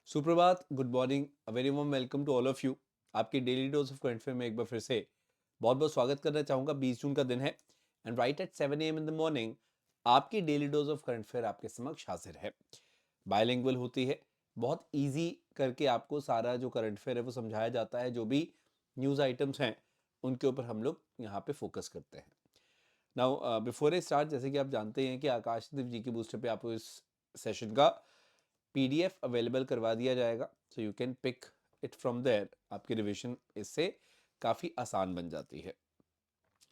सुप्रभात, good morning, a very warm welcome to all of you. आपकी daily dose of current affair में एक बार फिर से बहुत बहुत स्वागत करना चाहूँगा। 20 जून का दिन है and right at 7 AM in the morning आपकी daily dose of current affair आपके समक्ष हाजिर है। बायलिंगुअल होती है, बहुत इजी करके आपको सारा जो करंट अफेयर है वो समझाया जाता है। जो भी न्यूज़ आइटम्स हैं उनके ऊपर हम लोग यहाँ पे फोकस करते हैं। नाउ बिफोर ए स्टार्ट, जैसे कि आप जानते हैं कि आकाशदीप जी के बूस्टर पे आपको इस सेशन का पीडीएफ अवेलेबल करवा दिया जाएगा, so you can pick it from there. आपकी रिवीजन इससे काफ़ी आसान बन जाती है।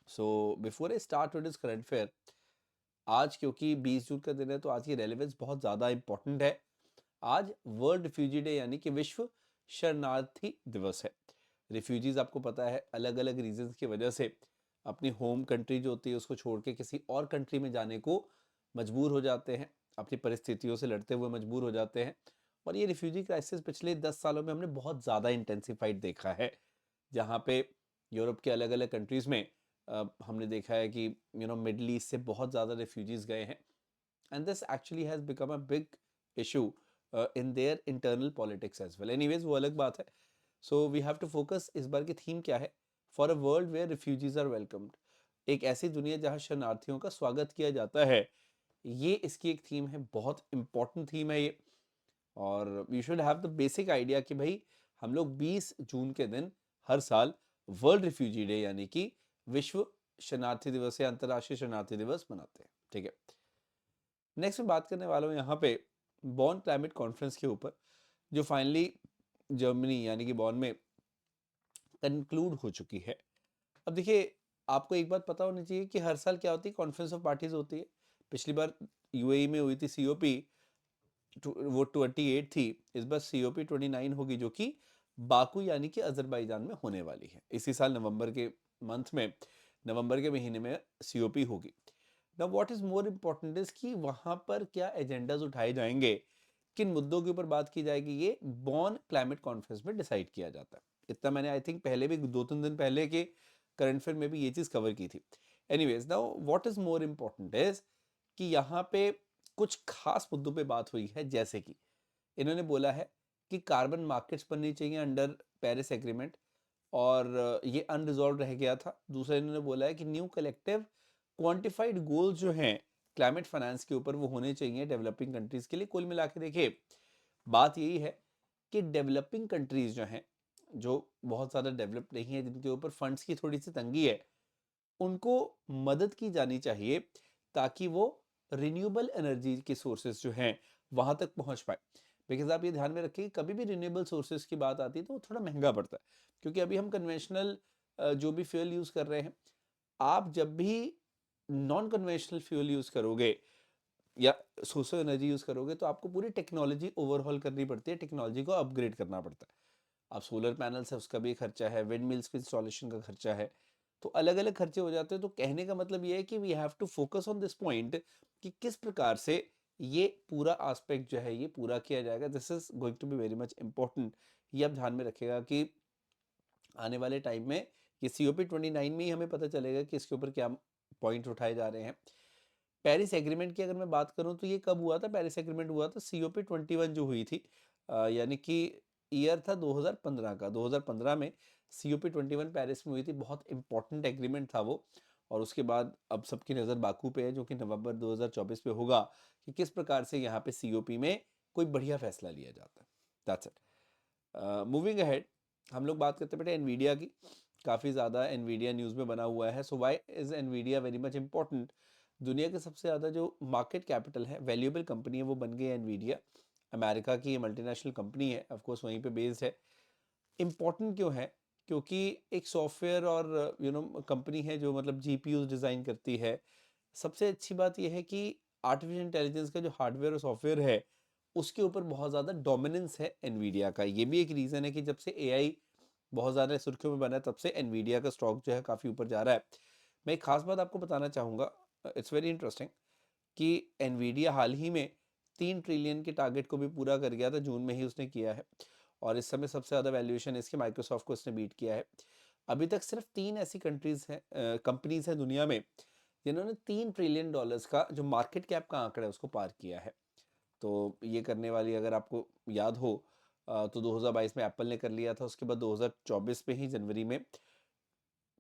So before a start with this current affair, आज क्योंकि 20 जून का दिन है तो आज की रेलेवेंस बहुत ज़्यादा इंपॉर्टेंट है। आज वर्ल्ड रिफ्यूजी डे यानी कि विश्व शरणार्थी दिवस है। रिफ्यूजीज आपको पता है अलग अलग रीजंस की वजह से अपनी होम कंट्री जो होती है उसको छोड़ के किसी और कंट्री में जाने को मजबूर हो जाते हैं, अपनी परिस्थितियों से लड़ते हुए मजबूर हो जाते हैं। और ये रिफ्यूजी क्राइसिस पिछले 10 सालों में हमने बहुत ज़्यादा इंटेंसिफाइड देखा है, जहाँ पे यूरोप के अलग अलग कंट्रीज़ में हमने देखा है कि मिडल ईस्ट से बहुत ज़्यादा रिफ्यूजीज़ गए हैं and this actually has become a big issue in their internal politics as well. Anyways वो अलग बात है। So we have to focus, इस बार की थीम क्या है? For a world where refugees are welcomed. एक ऐसी दुनिया जहां शरणार्थियों का स्वागत किया जाता है, ये इसकी एक थीम है, बहुत इंपॉर्टेंट थीम है ये। और we should have the basic idea कि भाई हम लोग 20 जून के दिन हर साल वर्ल्ड रिफ्यूजी डे यानी कि विश्व शरणार्थी दिवस या अंतर्राष्ट्रीय शरणार्थी दिवस मनाते हैं। ठीक है, नेक्स्ट मैं बात करने वाला हूँ यहाँ पे बॉन क्लाइमेट कॉन्फ्रेंस के ऊपर, जो फाइनली जर्मनी यानी कि बॉन में कंक्लूड हो चुकी है। अब देखिए, आपको एक बात पता होनी चाहिए कि हर साल क्या होती है, कॉन्फ्रेंस ऑफ पार्टीज होती है। पिछली बार यूएई में हुई थी सीओपी, वो 28 थी। इस बार सीओपी 29 होगी, जो कि बाकू यानी कि अजरबैजान में होने वाली है। इसी साल नवंबर के मंथ में, नवंबर के महीने में सीओपी होगी। Now what is more important is कि वहां पर क्या एजेंडाज उठाए जाएंगे, किन मुद्दों के ऊपर बात की जाएगी, ये बॉन क्लाइमेट कॉन्फ्रेंस में डिसाइड किया जाता है। इतना मैंने आई थिंक पहले भी 2-3 दिन पहले के करंट फेयर में भी ये चीज़ कवर की थी। Anyways, now what is more important is कि यहाँ पे कुछ खास मुद्दों पे बात हुई है। जैसे कि इन्होंने बोला है कि कार्बन मार्केट्स बननी चाहिए अंडर पेरिस एग्रीमेंट, और ये अनरिजॉल्व रह गया था। दूसरा, इन्होंने बोला है कि न्यू कलेक्टिव क्वांटिफाइड गोल्स जो हैं क्लाइमेट फाइनेंस के ऊपर, वो होने चाहिए डेवलपिंग कंट्रीज के लिए। कुल मिला के देखिए, बात यही है कि डेवलपिंग कंट्रीज जो हैं, जो बहुत ज़्यादा डेवलप नहीं है, जिनके ऊपर फंड्स की थोड़ी सी तंगी है, उनको मदद की जानी चाहिए ताकि वो रिन्यूएबल एनर्जी के सोर्सेज जो हैं वहाँ तक पहुँच पाए। बिकॉज आप ये ध्यान में रखिए, कभी भी रिन्यूएबल सोर्सेज की बात आती है तो वो थोड़ा महंगा पड़ता है, क्योंकि अभी हम कन्वेंशनल जो भी फ्यूल यूज़ कर रहे हैं, आप जब भी नॉन कन्वेंशनल फ्यूल यूज़ करोगे या सोर्स ऑफ एनर्जी यूज़ करोगे, तो आपको पूरी टेक्नोलॉजी ओवरहॉल करनी पड़ती है, टेक्नोलॉजी को अपग्रेड करना पड़ता है। अब सोलर पैनल्स है, उसका भी खर्चा है, विंड मिल्स के इंस्टॉलेशन का खर्चा है, तो अलग अलग खर्चे हो जाते हैं। तो कहने का मतलब ये है कि we have to focus on this point कि किस प्रकार से ये पूरा एस्पेक्ट जो है ये पूरा किया जाएगा। This is going to be very much important. ये आप ध्यान में रखिएगा कि आने वाले टाइम में ये सीओपी 29 में ही हमें पता चलेगा कि इसके ऊपर क्या पॉइंट उठाए जा रहे हैं। पेरिस एग्रीमेंट की अगर मैं बात करूं तो ये कब हुआ था? पेरिस एग्रीमेंट हुआ था सीओपी 21 जो हुई थी, यानी कि ईयर था 2015 का। 2015 में सीओपी 21 पेरिस में हुई थी, बहुत इंपॉर्टेंट एग्रीमेंट था वो। और उसके बाद अब सबकी नज़र बाकू पे है, जो कि नवंबर 2024 पे होगा, कि किस प्रकार से यहाँ पे सीओपी में कोई बढ़िया फैसला लिया जाता है। That's it. मूविंग अहेड, हम लोग बात करते बेटे एनवीडिया की। काफ़ी ज़्यादा एनवीडिया न्यूज़ में बना हुआ है। So why is Nvidia very much important? दुनिया के सबसे ज़्यादा जो मार्केट कैपिटल है, वैल्यूएबल कंपनी है, वो बन गई है एनवीडिया। अमेरिका की मल्टीनेशनल कंपनी है, ऑफ कोर्स वहीं पे बेस्ड है। इम्पॉर्टेंट क्यों है? क्योंकि एक सॉफ्टवेयर और कंपनी है जो मतलब जीपीयूज डिज़ाइन करती है। सबसे अच्छी बात यह है कि आर्टिफिशियल इंटेलिजेंस का जो हार्डवेयर और सॉफ्टवेयर है, उसके ऊपर बहुत ज़्यादा डोमिनेंस है एनवीडिया का। ये भी एक रीज़न है कि जब से एआई बहुत ज़्यादा सुर्खियों में बना है, तब से एनवीडिया का स्टॉक जो है काफ़ी ऊपर जा रहा है। मैं एक खास बात आपको बताना चाहूँगा, इट्स वेरी इंटरेस्टिंग, कि एनवीडिया हाल ही में 3 ट्रिलियन के टारगेट को भी पूरा कर गया था, जून में ही उसने किया है। और इस समय सबसे ज़्यादा वैल्यूएशन इसके माइक्रोसॉफ्ट को इसने बीट किया है। अभी तक सिर्फ 3 ऐसी कंट्रीज हैं, कंपनीज हैं दुनिया में, जिन्होंने $3 ट्रिलियन का जो मार्केट कैप का आंकड़ा है उसको पार किया है। तो ये करने वाली, अगर आपको याद हो, तो 2022 में एप्पल ने कर लिया था, उसके बाद 2024 में ही जनवरी में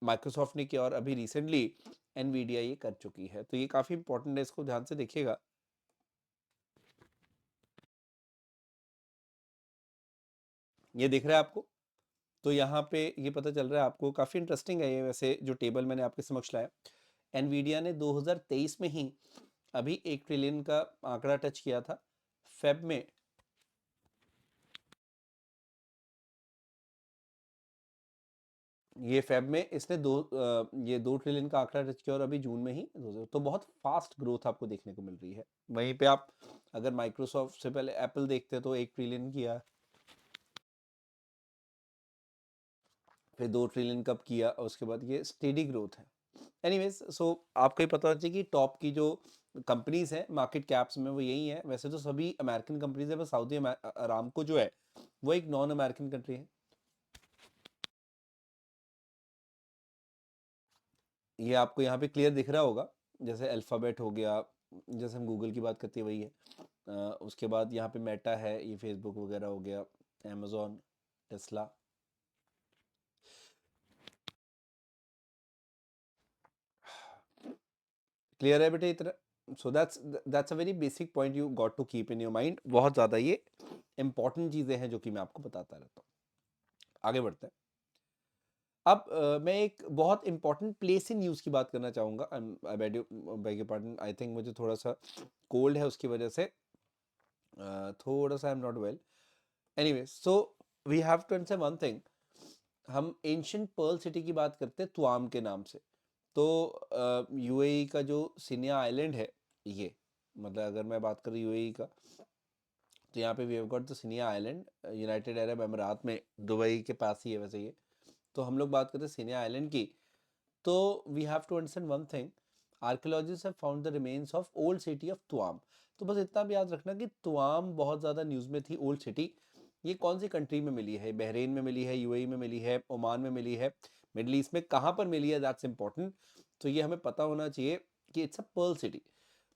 माइक्रोसॉफ्ट ने किया, और अभी रिसेंटली एनवीडिया ये कर चुकी है। तो ये काफ़ी इंपॉर्टेंट है, इसको ध्यान से देखिएगा। ये दिख रहा है आपको? तो यहाँ पे ये पता चल रहा है आपको, काफ़ी इंटरेस्टिंग है ये वैसे जो टेबल मैंने आपके समक्ष लाया। एनवीडिया ने 2023 में ही अभी 1 ट्रिलियन का आंकड़ा टच किया था। फेब में इसने ये 2 ट्रिलियन का आंकड़ा टच किया, और अभी जून में ही तो बहुत फास्ट ग्रोथ आपको देखने को मिल रही है। वहीं पे आप अगर माइक्रोसॉफ्ट से पहले एप्पल देखते तो 1 ट्रिलियन किया, फिर 2 ट्रिलियन कब किया, और उसके बाद ये स्टेडी ग्रोथ है। एनीवेज, सो आपको ये पता होना चाहिए कि टॉप की जो कंपनीज हैं मार्केट कैप्स में वो यही है। वैसे तो सभी अमेरिकन कंपनीज है, बस सऊदी अरामको जो है वो एक नॉन अमेरिकन कंट्री है। ये आपको यहाँ पे क्लियर दिख रहा होगा, जैसे अल्फ़ाबेट हो गया, जैसे हम गूगल की बात करते हैं वही है। उसके बाद यहाँ पे मेटा है, ये फेसबुक वगैरह हो गया, अमेजोन, टेस्ला। क्लियर है बेटे इतना? So that's a very basic point you got to keep in your mind. बहुत ज़्यादा ये इंपॉर्टेंट चीज़ें हैं जो कि मैं आपको बताता रहता हूँ। आगे बढ़ते हैं। अब मैं एक बहुत इंपॉर्टेंट प्लेस इन न्यूज़ की बात करना चाहूँगा। I beg your pardon, I think मुझे थोड़ा सा कोल्ड है, उसकी वजह से थोड़ा सा I am not well. Anyway, so we have to understand one thing. हम एंशियंट पर्ल सिटी की बात करते हैं तुआम के नाम से। तो यूएई का जो सिनिया आइलैंड है, ये मतलब अगर मैं बात करूँ यूएई का, तो यहाँ पे we have got the Siniya island, United Arab अमीरात में, दुबई के पास ही है वैसे ये। तो हम लोग बात करते हैं सिनिया आइलैंड की। तो we have to understand one thing, archaeologist have found the remains of old city of Tuam. तो बस इतना भी याद रखना कि तुआम बहुत ज़्यादा न्यूज़ में थी, ओल्ड सिटी। ये कौन सी कंट्री में मिली है? बहरीन में मिली है, यूएई में मिली है, ओमान में मिली है, मिडल ईस्ट में कहाँ पर मिली है, दैट्स इंपॉर्टेंट। तो ये हमें पता होना चाहिए कि it's a pearl city.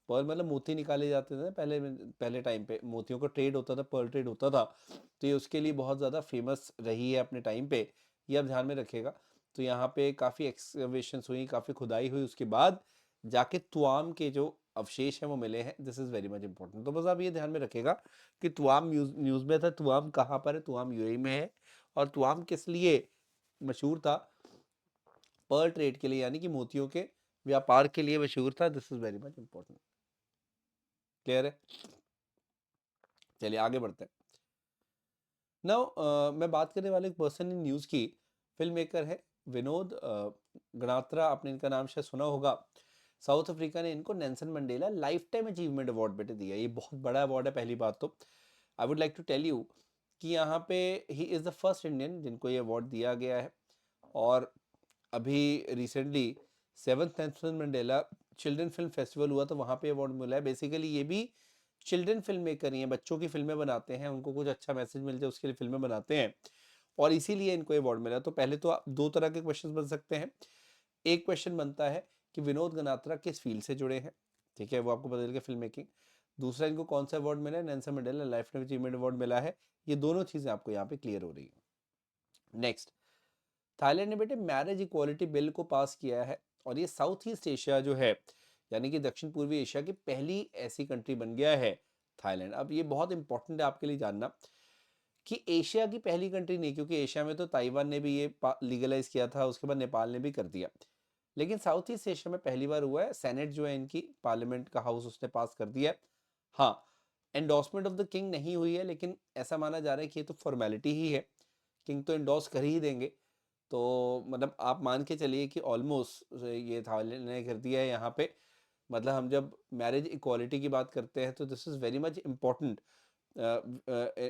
Pearl मतलब मोती निकाले जाते थे ना पहले पहले टाइम पे, मोतियों का ट्रेड होता था, पर्ल ट्रेड होता था। तो ये उसके लिए बहुत ज़्यादा फेमस रही है अपने टाइम पे, ये आप ध्यान में रखिएगा। तो यहाँ पे काफ़ी एक्सकवेशंस हुई, काफ़ी खुदाई हुई, उसके बाद जाके तुआम के जो अवशेष हैं वो मिले हैं। This is very much important. तो बस आप ये ध्यान में रखिएगा कि तुआम न्यूज़ में था। तुआम कहाँ पर है? तुआम यूएई में है। और तुआम किस लिए मशहूर था? पर्ल ट्रेड के लिए, यानी कि मोतियों के व्यापार के लिए मशहूर था। This is very much important. Clear है? चलिए आगे बढ़ते हैं। नाउ मैं बात करने वाले एक पर्सन इन न्यूज़ की, फिल्म मेकर है विनोद गणात्रा। आपने इनका नाम शायद सुना होगा। साउथ अफ्रीका ने इनको Nelson Mandela life time achievement award बेटे दिया। ये बहुत बड़ा अवार्ड है। पहली बात तो I would like to tell you कि यहाँ पे he is the first Indian जिनको ये अवार्ड दिया गया है। और अभी recently 7th Nelson Mandela children film festival हुआ, तो वहाँ पे अवार्ड मिला है। बेसिकली ये भी चिल्ड्रन फिल्म मेकर ही हैं, बच्चों की फिल्में बनाते हैं, उनको कुछ अच्छा मैसेज मिल जाए उसके लिए फिल्में बनाते हैं, और इसीलिए इनको अवार्ड मिला। तो पहले तो दो तरह के क्वेश्चन बन सकते हैं। एक क्वेश्चन बनता है कि विनोद गनात्रा किस फील्ड से जुड़े हैं, ठीक है, वो आपको पता चल फिल्म मेकिंग। दूसरा, इनको कौन सा अवार्ड मिला है? Nelson Mandela life time achievement award मिला है। ये दोनों चीज़ें आपको यहाँ पे क्लियर हो रही है। नेक्स्ट, थाईलैंड ने बेटे मैरिज इक्वालिटी बिल को पास किया है, और ये साउथ ईस्ट एशिया जो है, यानी कि दक्षिण पूर्वी एशिया की पहली ऐसी कंट्री बन गया है थाईलैंड। अब ये बहुत इंपॉर्टेंट है आपके लिए जानना कि एशिया की पहली कंट्री नहीं, क्योंकि एशिया में तो ताइवान ने भी ये लीगलाइज किया था, उसके बाद नेपाल ने भी कर दिया, लेकिन साउथ ईस्ट एशिया में पहली बार हुआ है। सेनेट जो है इनकी, पार्लियामेंट का हाउस, उसने पास कर दिया है। हाँ, एंडोर्समेंट ऑफ द किंग नहीं हुई है, लेकिन ऐसा माना जा रहा है कि ये तो फॉर्मेलिटी ही है, किंग तो एंडोर्स कर ही देंगे। तो मतलब आप मान के चलिए कि ऑलमोस्ट ये थाईलैंड ने कर दिया है यहाँ पे। मतलब हम जब मैरिज इक्वालिटी की बात करते हैं तो this is very much important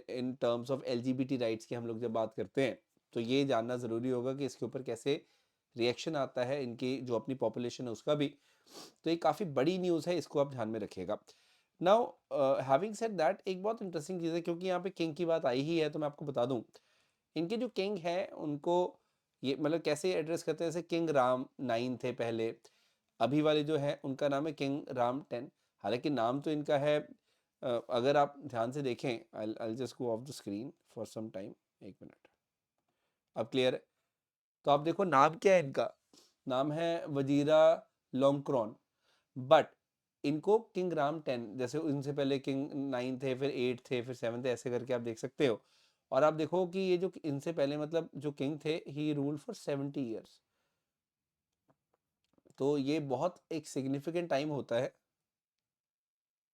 in terms of LGBT rights की हम लोग जब बात करते हैं, तो ये जानना ज़रूरी होगा कि इसके ऊपर कैसे रिएक्शन आता है इनकी जो अपनी पॉपुलेशन है उसका भी। तो ये काफ़ी बड़ी न्यूज़ है, इसको आप ध्यान में रखिएगा। नाउ हैविंग सेड दैट, एक बहुत इंटरेस्टिंग चीज़ है, क्योंकि यहाँ पे किंग की बात आई ही है तो मैं आपको बता दूं, इनके जो किंग हैं उनको ये मतलब कैसे एड्रेस करते हैं, जैसे किंग राम 9 थे पहले, अभी वाले जो है उनका नाम है किंग राम 10। हालांकि नाम तो इनका है अगर आप ध्यान से देखें, I just go off the screen for some time, एक मिनट, अब क्लियर है? तो आप देखो नाम क्या है इनका, नाम है वजीरा लोंगक्रॉन, बट इनको किंग राम 10, जैसे इनसे पहले किंग 9 थे, फिर 8 थे, फिर 7 थे, ऐसे करके आप देख सकते हो। और आप देखो कि ये जो इनसे पहले मतलब जो किंग थे, ही रूल फॉर 70 ईयर्स। तो ये बहुत एक सिग्निफिकेंट टाइम होता है,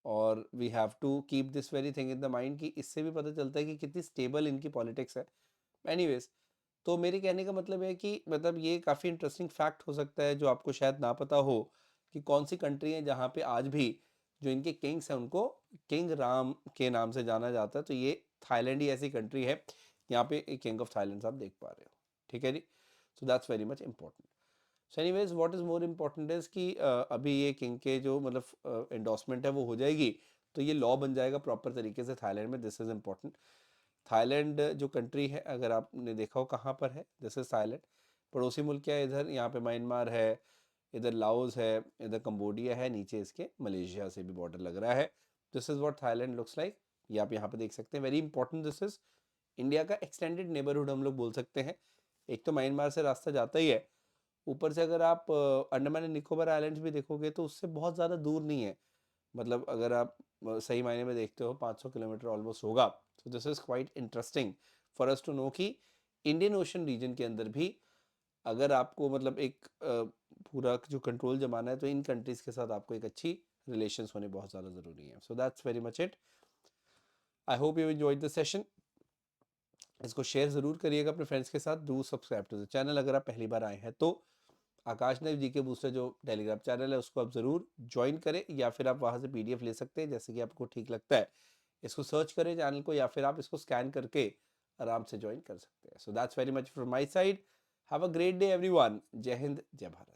और we have to keep this very thing in the mind कि इससे भी पता चलता है कि कितनी स्टेबल इनकी पॉलिटिक्स है। एनीवेज, तो मेरे कहने का मतलब है कि मतलब ये काफ़ी इंटरेस्टिंग फैक्ट हो सकता है जो आपको शायद ना पता हो, कि कौन सी कंट्री है जहाँ पे आज भी जो इनके किंग्स हैं उनको किंग राम के नाम से जाना जाता है। तो ये थाईलैंड ही ऐसी कंट्री है, यहाँ पे एक किंग ऑफ थाईलैंड आप देख पा रहे हो, ठीक है जी। So that's very much important. So anyways, what is more important is कि अभी ये किंग के जो मतलब एंडोर्समेंट है वो हो जाएगी, तो ये लॉ बन जाएगा प्रॉपर तरीके से थाईलैंड में। This is important. थाईलैंड जो कंट्री है, अगर आपने देखा हो कहाँ पर है, दिस इज थाईलैंड। पड़ोसी मुल्क क्या है इधर, यहाँ पे म्यांमार है, इधर लाओस है, इधर कंबोडिया है, नीचे इसके मलेशिया से भी बॉर्डर लग रहा है। This is what Thailand looks like. ये आप यहाँ पे देख सकते हैं, very important. This is India का एक्सटेंडेड नेबरहुड हम लोग बोल सकते हैं। एक तो म्यांमार से रास्ता जाता ही है, ऊपर से अगर आप अंडमान एंड निकोबार आइलैंड्स भी देखोगे तो उससे बहुत ज़्यादा दूर नहीं है। मतलब अगर आप सही मायने में देखते हो 500 किलोमीटर ऑलमोस्ट होगा। So this is quite interesting for us to know कि इंडियन ओशन रीजन के अंदर भी अगर आपको मतलब एक पूरा जो कंट्रोल जमाना है, तो इन कंट्रीज़ के साथ आपको एक अच्छी रिलेशंस होने बहुत ज़्यादा ज़रूरी है। So that's very much it. I hope you enjoyed the session. इसको शेयर ज़रूर करिएगा अपने फ्रेंड्स के साथ। Do subscribe to the channel अगर आप पहली बार आए हैं तो। आकाश नाइव जी के बूस्टर जो टेलीग्राम चैनल है उसको आप ज़रूर ज्वाइन करें, या फिर आप वहाँ से पीडीएफ ले सकते हैं, जैसे कि आपको ठीक लगता है। इसको सर्च करें चैनल को, या फिर आप इसको स्कैन करके आराम से ज्वाइन कर सकते हैं। सो that's very much from my side. Have a great day everyone. जय हिंद, जय भारत।